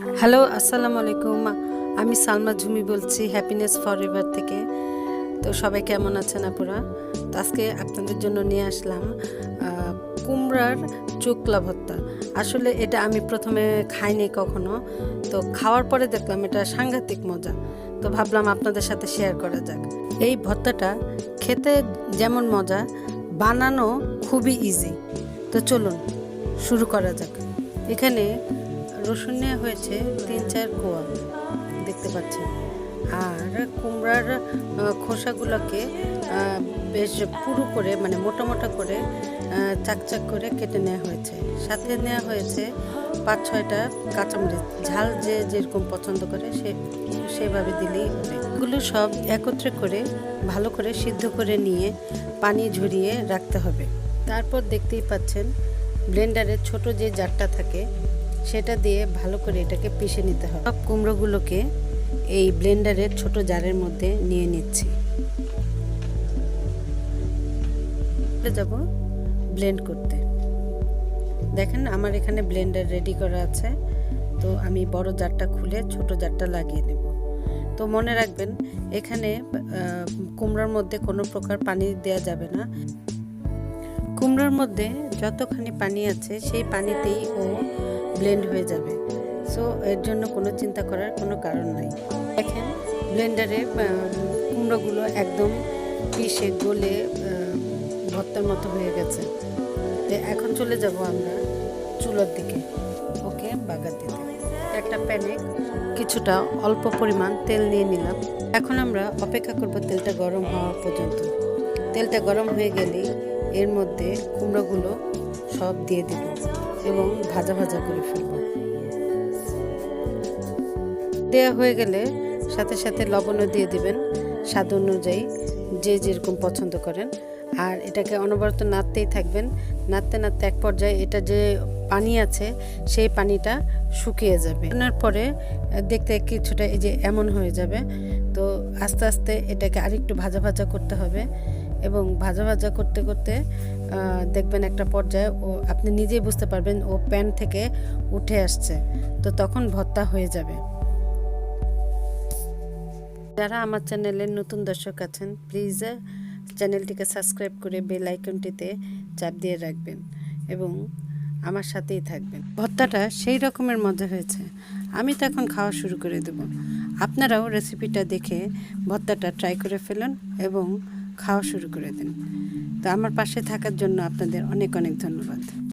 Hello, আসসালামু আলাইকুম। আমি সালমা ঝুমি বলছি হ্যাপিনেস ফরএভার থেকে। তো সবাই কেমন আছেন আপুরা? তো আজকে আপনাদের জন্য নিয়ে আসলাম কুমড়ার চোকলা ভর্তা। আসলে এটা আমি প্রথমে খাইনি কখনো, তো খাওয়ার পরে দেখলাম এটা সাংঘাতিক মজা। তো ভাবলাম আপনাদের সাথে শেয়ার করা যাক। এই ভর্তাটা খেতে যেমন মজা, বানানো খুবই ইজি। তো চলুন শুরু করা যাক। এখানে রসুন নেওয়া হয়েছে 3-4 কোয়া, দেখতে পাচ্ছেন। আর কুমড়ার খোসাগুলোকে বেশ পুরু করে, মানে মোটা মোটা করে চাকচাক করে কেটে নেওয়া হয়েছে। সাথে নেওয়া হয়েছে 5-6টা কাঁচামরিচ। ঝাল যে যেরকম পছন্দ করে সেভাবে দিলেই হবে। এগুলো সব একত্রে করে ভালো করে সিদ্ধ করে নিয়ে পানি ঝরিয়ে রাখতে হবে। তারপর দেখতেই পাচ্ছেন ব্লেন্ডারের ছোট যে জারটা থাকে সেটা দিয়ে ভালো করে এটাকে পিষে নিতে হবে। সব কুমড়োগুলোকে এই ব্লেন্ডারের ছোট জারের মধ্যে নিয়ে নিচ্ছি। যাব ব্লেন্ড করতে। দেখেন আমার এখানে ব্লেন্ডার রেডি করা আছে। তো আমি বড় জারটা খুলে ছোট জারটা লাগিয়ে নেব। তো মনে রাখবেন এখানে কুমড়োর মধ্যে কোনো প্রকার পানি দেওয়া যাবে না। কুমড়োর মধ্যে যতখানি পানি আছে সেই পানিতেই ও ব্লেন্ড হয়ে যাবে। সো এর জন্য কোনো চিন্তা করার কোনো কারণ নাই। দেখেন ব্লেন্ডারে কুমড়োগুলো একদম পিষে গলে ভর্তার মতো হয়ে গেছে। তো এখন চলে যাব আমরা চুলার দিকে ওকে বাগার দিতে। একটা প্যানে কিছুটা অল্প পরিমাণ তেল নিয়ে নিলাম। এখন আমরা অপেক্ষা করব তেলটা গরম হওয়া পর্যন্ত। তেলটা গরম হয়ে গেলে এর মধ্যে কুমড়োগুলো সব দিয়ে দেব এবং ভাজা ভাজা করে ফেলব। দেওয়া হয়ে গেলে সাথে সাথে লবণও দিয়ে দিবেন স্বাদ অনুযায়ী, যে যেরকম পছন্দ করেন। আর এটাকে অনবরত নাড়তেই থাকবেন। নাড়তে নাড়তে এক পর্যায়ে এটা যে পানি আছে সেই পানিটা শুকিয়ে যাবে। রান্নার পরে দেখতে কিছুটা এই যে এমন হয়ে যাবে। তো আস্তে আস্তে এটাকে আরেকটু ভাজা ভাজা করতে হবে এবং ভাজা ভাজা করতে করতে দেখবেন একটা পর্যায়ে ও আপনি নিজেই বুঝতে পারবেন ও প্যান থেকে উঠে আসছে। তো তখন ভর্তা হয়ে যাবে। যারা আমার চ্যানেলের নতুন দর্শক আছেন প্লিজ চ্যানেলটিকে সাবস্ক্রাইব করে বেল আইকনটিতে চাপ দিয়ে রাখবেন এবং আমার সাথেই থাকবেন। ভর্তাটা সেই রকমের মজা হয়েছে, আমি তো এখন খাওয়া শুরু করে দেব। আপনারাও রেসিপিটা দেখে ভর্তাটা ট্রাই করে ফেলুন এবং খাওয়া শুরু করে দিন। তো আমার পাশে থাকার জন্য আপনাদের অনেক অনেক ধন্যবাদ।